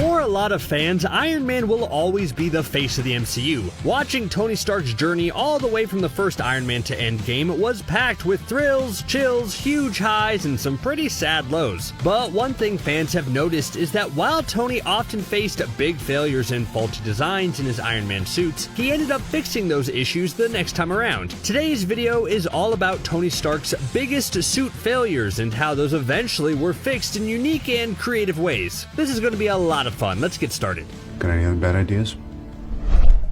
For a lot of fans, Iron Man will always be the face of the MCU. Watching Tony Stark's journey all the way from the first Iron Man to Endgame was packed with thrills, chills, huge highs, and some pretty sad lows. But one thing fans have noticed is that while Tony often faced big failures and faulty designs in his Iron Man suits, he ended up fixing those issues the next time around. Today's video is all about Tony Stark's biggest suit failures and how those eventually were fixed in unique and creative ways. This is going to be a lot of fun. Let's get started. Got any other bad ideas?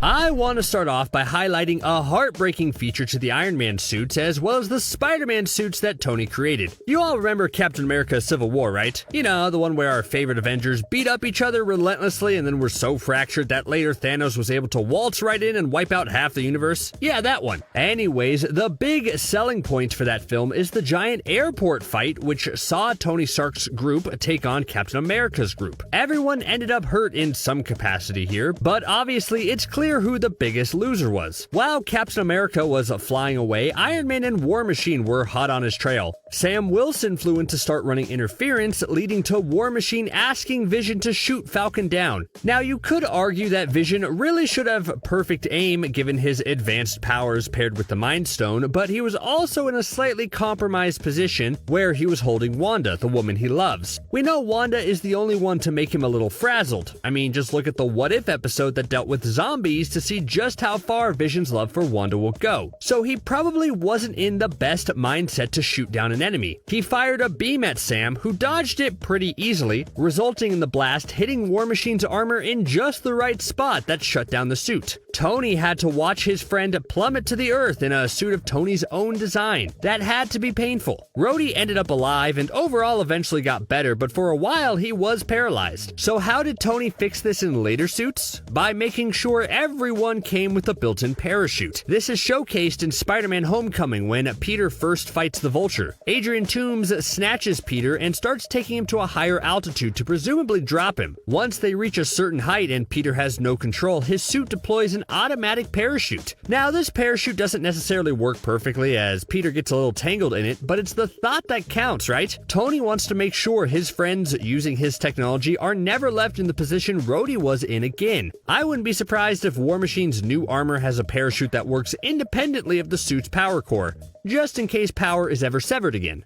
I want to start off by highlighting a heartbreaking feature to the Iron Man suits as well as the Spider-Man suits that Tony created. You all remember Captain America Civil War, right? You know, the one where our favorite Avengers beat up each other relentlessly and then were so fractured that later Thanos was able to waltz right in and wipe out half the universe? Yeah, that one. Anyways, the big selling point for that film is the giant airport fight which saw Tony Stark's group take on Captain America's group. Everyone ended up hurt in some capacity here, but obviously it's clear who the biggest loser was. While Captain America was flying away, Iron Man and War Machine were hot on his trail. Sam Wilson flew in to start running interference, leading to War Machine asking Vision to shoot Falcon down. Now, you could argue that Vision really should have perfect aim given his advanced powers paired with the Mind Stone, but he was also in a slightly compromised position where he was holding Wanda, the woman he loves. We know Wanda is the only one to make him a little frazzled. I mean, just look at the What If episode that dealt with zombies to see just how far Vision's love for Wanda will go. So he probably wasn't in the best mindset to shoot down an enemy. He fired a beam at Sam, who dodged it pretty easily, resulting in the blast hitting War Machine's armor in just the right spot that shut down the suit. Tony had to watch his friend plummet to the earth in a suit of Tony's own design. That had to be painful. Rhodey ended up alive and overall eventually got better, but for a while he was paralyzed. So how did Tony fix this in later suits? By making sure everyone came with a built-in parachute. This is showcased in Spider-Man Homecoming when Peter first fights the Vulture. Adrian Toomes snatches Peter and starts taking him to a higher altitude to presumably drop him. Once they reach a certain height and Peter has no control, his suit deploys an automatic parachute. Now, this parachute doesn't necessarily work perfectly as Peter gets a little tangled in it, but it's the thought that counts, right? Tony wants to make sure his friends using his technology are never left in the position Rhodey was in again. I wouldn't be surprised if War Machine's new armor has a parachute that works independently of the suit's power core, just in case power is ever severed again.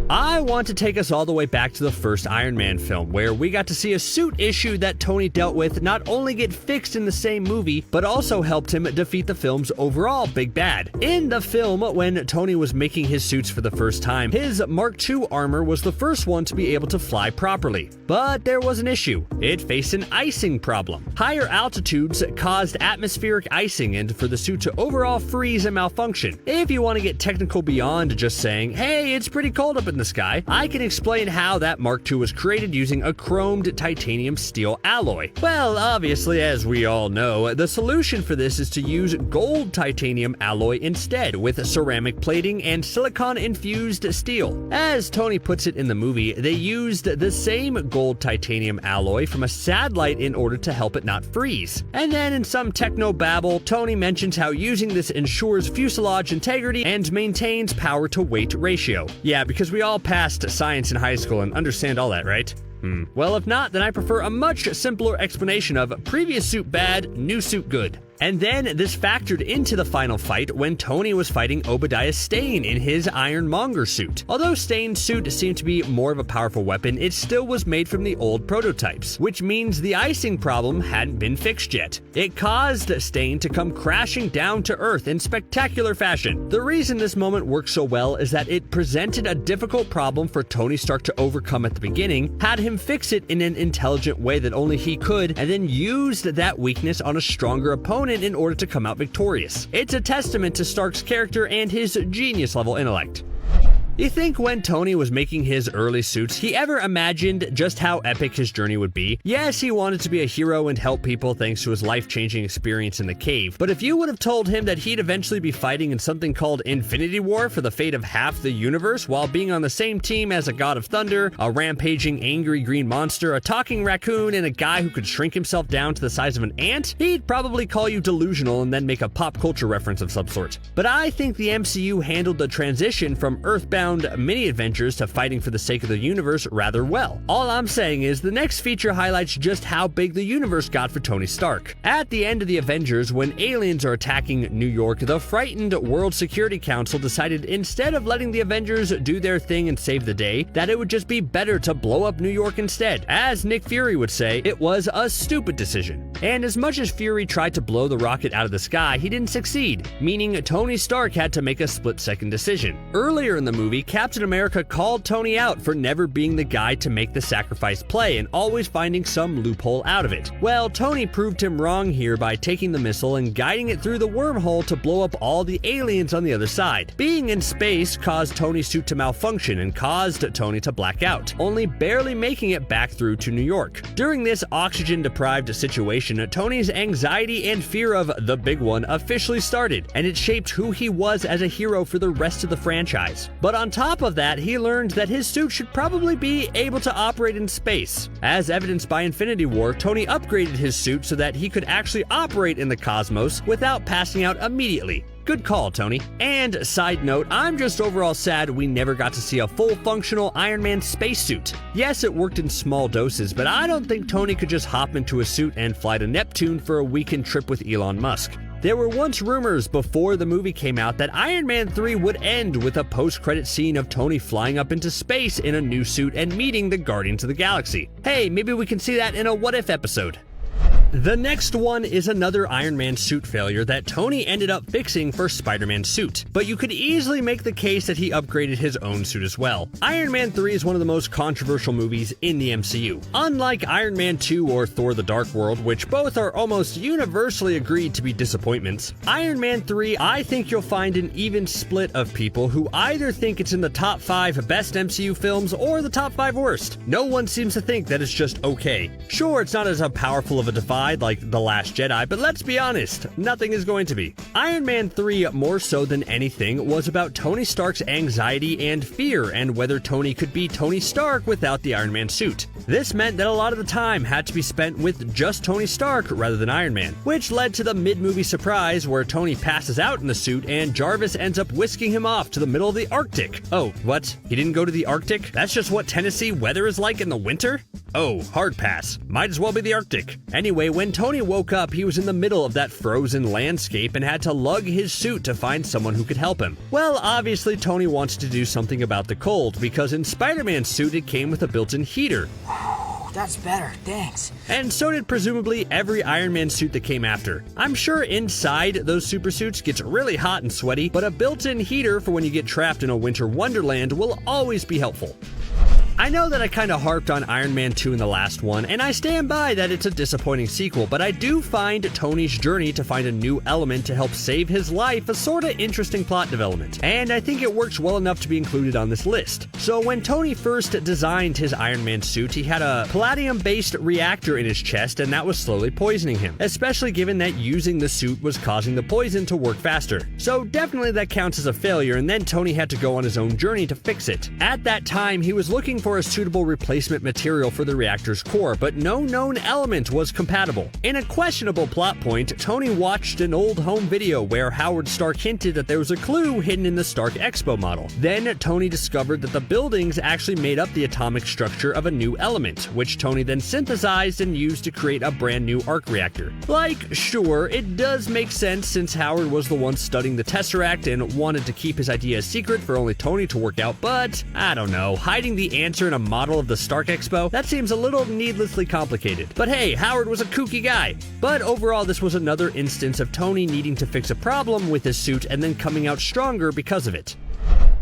I want to take us all the way back to the first Iron Man film, where we got to see a suit issue that Tony dealt with not only get fixed in the same movie, but also helped him defeat the film's overall big bad. In the film, when Tony was making his suits for the first time, his Mark II armor was the first one to be able to fly properly. But there was an issue. It faced an icing problem. Higher altitudes caused atmospheric icing and for the suit to overall freeze and malfunction. If you want to get technical beyond just saying, hey, it's pretty cold up in the sky, I can explain how that Mark II was created using a chromed titanium steel alloy. Well, obviously, as we all know, the solution for this is to use gold titanium alloy instead, with ceramic plating and silicon-infused steel. As Tony puts it in the movie, they used the same gold titanium alloy from a satellite in order to help it not freeze. And then in some techno-babble, Tony mentions how using this ensures fuselage integrity and maintains power-to-weight ratio. Yeah, because we all passed science in high school and understand all that, right? Well, if not, then I prefer a much simpler explanation of previous suit bad, new suit good. And then this factored into the final fight when Tony was fighting Obadiah Stane in his Ironmonger suit. Although Stane's suit seemed to be more of a powerful weapon, it still was made from the old prototypes, which means the icing problem hadn't been fixed yet. It caused Stane to come crashing down to Earth in spectacular fashion. The reason this moment worked so well is that it presented a difficult problem for Tony Stark to overcome at the beginning, had him fix it in an intelligent way that only he could, and then used that weakness on a stronger opponent in order to come out victorious. It's a testament to Stark's character and his genius-level intellect. You think when Tony was making his early suits, he ever imagined just how epic his journey would be? Yes, he wanted to be a hero and help people thanks to his life-changing experience in the cave, but if you would have told him that he'd eventually be fighting in something called Infinity War for the fate of half the universe while being on the same team as a God of Thunder, a rampaging angry green monster, a talking raccoon, and a guy who could shrink himself down to the size of an ant, he'd probably call you delusional and then make a pop culture reference of some sort. But I think the MCU handled the transition from Earthbound around mini adventures to fighting for the sake of the universe rather well. All I'm saying is the next feature highlights just how big the universe got for Tony Stark. At the end of the Avengers, when aliens are attacking New York, the frightened World Security Council decided instead of letting the Avengers do their thing and save the day, that it would just be better to blow up New York instead. As Nick Fury would say, it was a stupid decision. And as much as Fury tried to blow the rocket out of the sky, he didn't succeed, meaning Tony Stark had to make a split-second decision. Earlier in the movie, Captain America called Tony out for never being the guy to make the sacrifice play and always finding some loophole out of it. Well, Tony proved him wrong here by taking the missile and guiding it through the wormhole to blow up all the aliens on the other side. Being in space caused Tony's suit to malfunction and caused Tony to black out, only barely making it back through to New York. During this oxygen-deprived situation, Tony's anxiety and fear of the big one officially started, and it shaped who he was as a hero for the rest of the franchise. But on top of that, he learned that his suit should probably be able to operate in space. As evidenced by Infinity War, Tony upgraded his suit so that he could actually operate in the cosmos without passing out immediately. Good call, Tony. And side note, I'm just overall sad we never got to see a full functional Iron Man spacesuit. Yes, it worked in small doses, but I don't think Tony could just hop into a suit and fly to Neptune for a weekend trip with Elon Musk. There were once rumors before the movie came out that Iron Man 3 would end with a post-credit scene of Tony flying up into space in a new suit and meeting the Guardians of the Galaxy. Hey, maybe we can see that in a What If episode. The next one is another Iron Man suit failure that Tony ended up fixing for Spider-Man's suit, but you could easily make the case that he upgraded his own suit as well. Iron Man 3 is one of the most controversial movies in the MCU. Unlike Iron Man 2 or Thor: The Dark World, which both are almost universally agreed to be disappointments, Iron Man 3, I think you'll find an even split of people who either think it's in the top 5 best MCU films or the top 5 worst. No one seems to think that it's just okay. Sure, it's not as powerful of a divide like The Last Jedi, but let's be honest, nothing is going to be. Iron Man 3, more so than anything, was about Tony Stark's anxiety and fear and whether Tony could be Tony Stark without the Iron Man suit. This meant that a lot of the time had to be spent with just Tony Stark rather than Iron Man, which led to the mid-movie surprise where Tony passes out in the suit and Jarvis ends up whisking him off to the middle of the Arctic. Oh, what? He didn't go to the Arctic? That's just what Tennessee weather is like in the winter? Oh, hard pass. Might as well be the Arctic. Anyway, when Tony woke up, he was in the middle of that frozen landscape and had to lug his suit to find someone who could help him. Well, obviously Tony wants to do something about the cold, because in Spider-Man's suit it came with a built-in heater. That's better, thanks. And so did presumably every Iron Man suit that came after. I'm sure inside those super suits gets really hot and sweaty, but a built-in heater for when you get trapped in a winter wonderland will always be helpful. I know that I kinda harped on Iron Man 2 in the last one, and I stand by that it's a disappointing sequel, but I do find Tony's journey to find a new element to help save his life a sorta interesting plot development, and I think it works well enough to be included on this list. So when Tony first designed his Iron Man suit, he had a palladium-based reactor in his chest, and that was slowly poisoning him, especially given that using the suit was causing the poison to work faster. So definitely that counts as a failure, and then Tony had to go on his own journey to fix it. At that time, he was looking for a suitable replacement material for the reactor's core, but no known element was compatible. In a questionable plot point, Tony watched an old home video where Howard Stark hinted that there was a clue hidden in the Stark Expo model. Then Tony discovered that the buildings actually made up the atomic structure of a new element, which Tony then synthesized and used to create a brand new arc reactor. Like, sure, it does make sense since Howard was the one studying the Tesseract and wanted to keep his idea a secret for only Tony to work out, but I don't know, hiding the answer in a model of the Stark Expo? That seems a little needlessly complicated. But hey, Howard was a kooky guy. But overall, this was another instance of Tony needing to fix a problem with his suit and then coming out stronger because of it.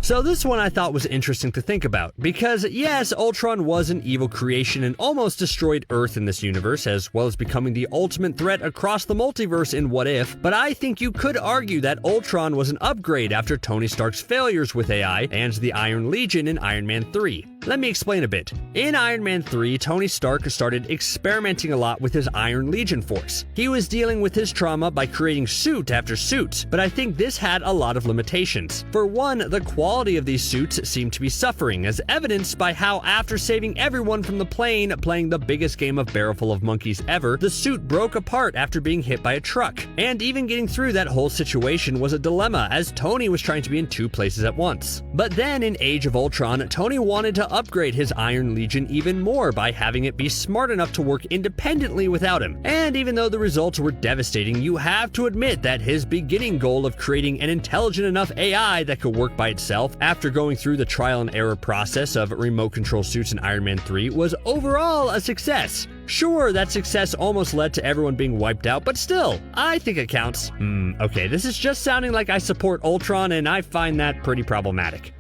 So this one I thought was interesting to think about, because yes, Ultron was an evil creation and almost destroyed Earth in this universe, as well as becoming the ultimate threat across the multiverse in What If, but I think you could argue that Ultron was an upgrade after Tony Stark's failures with AI and the Iron Legion in Iron Man 3. Let me explain a bit. In Iron Man 3, Tony Stark started experimenting a lot with his Iron Legion force. He was dealing with his trauma by creating suit after suit, but I think this had a lot of limitations. For one, the quality of these suits seemed to be suffering, as evidenced by how after saving everyone from the plane, playing the biggest game of Barrel Full of Monkeys ever, the suit broke apart after being hit by a truck. And even getting through that whole situation was a dilemma, as Tony was trying to be in two places at once. But then in Age of Ultron, Tony wanted to upgrade his Iron Legion even more by having it be smart enough to work independently without him. And even though the results were devastating, you have to admit that his beginning goal of creating an intelligent enough AI that could work by itself after going through the trial and error process of remote control suits in Iron Man 3 was overall a success. Sure, that success almost led to everyone being wiped out, but still, I think it counts. Okay, this is just sounding like I support Ultron, and I find that pretty problematic.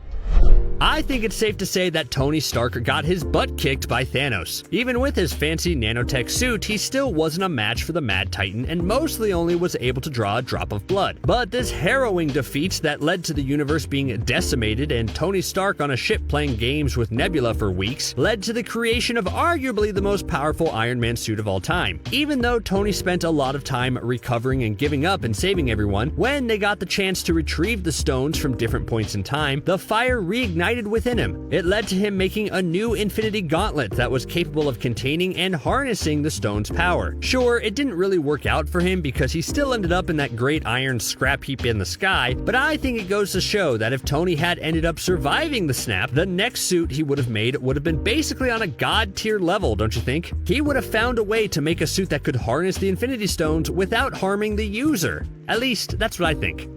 I think it's safe to say that Tony Stark got his butt kicked by Thanos. Even with his fancy nanotech suit, he still wasn't a match for the Mad Titan and mostly only was able to draw a drop of blood. But this harrowing defeat that led to the universe being decimated and Tony Stark on a ship playing games with Nebula for weeks led to the creation of arguably the most powerful Iron Man suit of all time. Even though Tony spent a lot of time recovering and giving up and saving everyone, when they got the chance to retrieve the stones from different points in time, the fire reignited within him. It led to him making a new Infinity Gauntlet that was capable of containing and harnessing the stone's power. Sure, it didn't really work out for him because he still ended up in that great iron scrap heap in the sky, but I think it goes to show that if Tony had ended up surviving the snap, the next suit he would have made would have been basically on a god tier level, don't you think? He would have found a way to make a suit that could harness the Infinity Stones without harming the user. At least, that's what I think.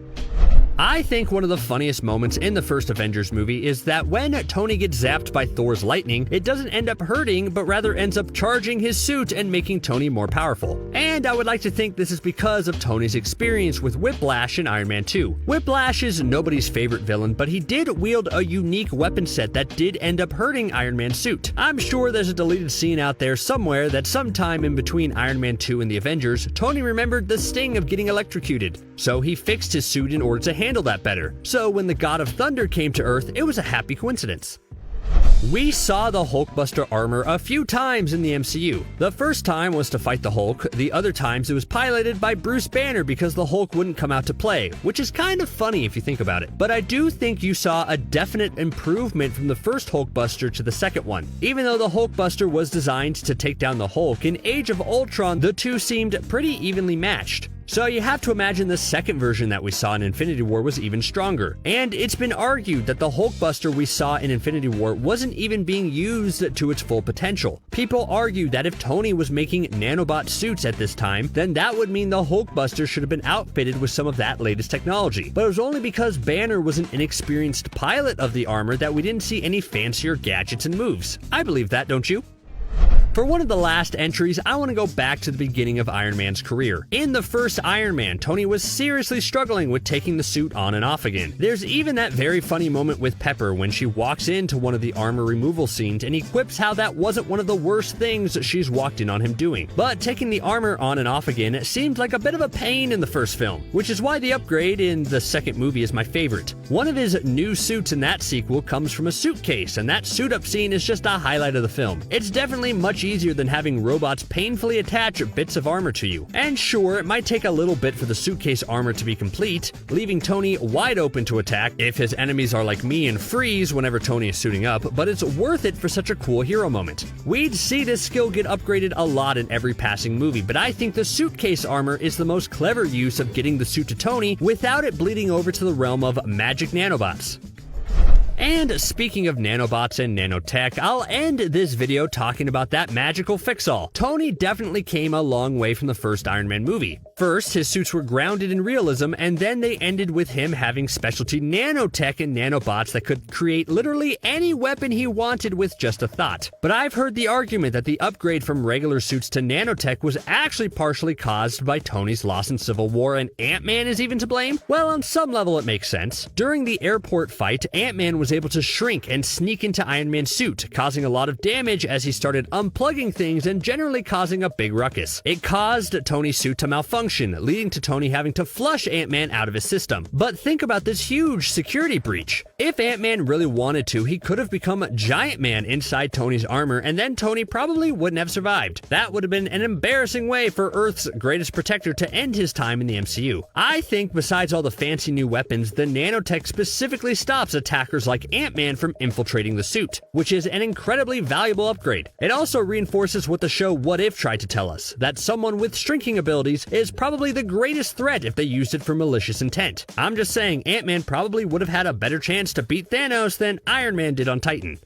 I think one of the funniest moments in the first Avengers movie is that when Tony gets zapped by Thor's lightning, it doesn't end up hurting, but rather ends up charging his suit and making Tony more powerful. And I would like to think this is because of Tony's experience with Whiplash in Iron Man 2. Whiplash is nobody's favorite villain, but he did wield a unique weapon set that did end up hurting Iron Man's suit. I'm sure there's a deleted scene out there somewhere that sometime in between Iron Man 2 and the Avengers, Tony remembered the sting of getting electrocuted. So he fixed his suit in order to handle that better. So when the God of Thunder came to Earth, it was a happy coincidence. We saw the Hulkbuster armor a few times in the MCU. The first time was to fight the Hulk, the other times it was piloted by Bruce Banner because the Hulk wouldn't come out to play, which is kind of funny if you think about it. But I do think you saw a definite improvement from the first Hulkbuster to the second one. Even though the Hulkbuster was designed to take down the Hulk, in Age of Ultron the two seemed pretty evenly matched. So you have to imagine the second version that we saw in Infinity War was even stronger. And it's been argued that the Hulkbuster we saw in Infinity War wasn't even being used to its full potential. People argue that if Tony was making nanobot suits at this time, then that would mean the Hulkbuster should have been outfitted with some of that latest technology. But it was only because Banner was an inexperienced pilot of the armor that we didn't see any fancier gadgets and moves. I believe that, don't you? For one of the last entries, I want to go back to the beginning of Iron Man's career. In the first Iron Man, Tony was seriously struggling with taking the suit on and off again. There's even that very funny moment with Pepper when she walks into one of the armor removal scenes and he quips how that wasn't one of the worst things she's walked in on him doing. But taking the armor on and off again seemed like a bit of a pain in the first film, which is why the upgrade in the second movie is my favorite. One of his new suits in that sequel comes from a suitcase, and that suit-up scene is just a highlight of the film. It's definitely much easier than having robots painfully attach bits of armor to you. And sure, it might take a little bit for the suitcase armor to be complete, leaving Tony wide open to attack if his enemies are like me and freeze whenever Tony is suiting up, but it's worth it for such a cool hero moment. We'd see this skill get upgraded a lot in every passing movie, but I think the suitcase armor is the most clever use of getting the suit to Tony without it bleeding over to the realm of magic nanobots. And speaking of nanobots and nanotech, I'll end this video talking about that magical fix-all. Tony definitely came a long way from the first Iron Man movie. First, his suits were grounded in realism, and then they ended with him having specialty nanotech and nanobots that could create literally any weapon he wanted with just a thought. But I've heard the argument that the upgrade from regular suits to nanotech was actually partially caused by Tony's loss in Civil War, and Ant-Man is even to blame? Well, on some level it makes sense. During the airport fight, Ant-Man was able to shrink and sneak into Iron Man's suit, causing a lot of damage as he started unplugging things and generally causing a big ruckus. It caused Tony's suit to malfunction, leading to Tony having to flush Ant-Man out of his system. But think about this huge security breach. If Ant-Man really wanted to, he could have become Giant Man inside Tony's armor, and then Tony probably wouldn't have survived. That would have been an embarrassing way for Earth's greatest protector to end his time in the MCU. I think besides all the fancy new weapons, the nanotech specifically stops attackers like Ant-Man from infiltrating the suit, which is an incredibly valuable upgrade. It also reinforces what the show What If tried to tell us, that someone with shrinking abilities is probably the greatest threat if they used it for malicious intent. I'm just saying Ant-Man probably would have had a better chance to beat Thanos than Iron Man did on Titan.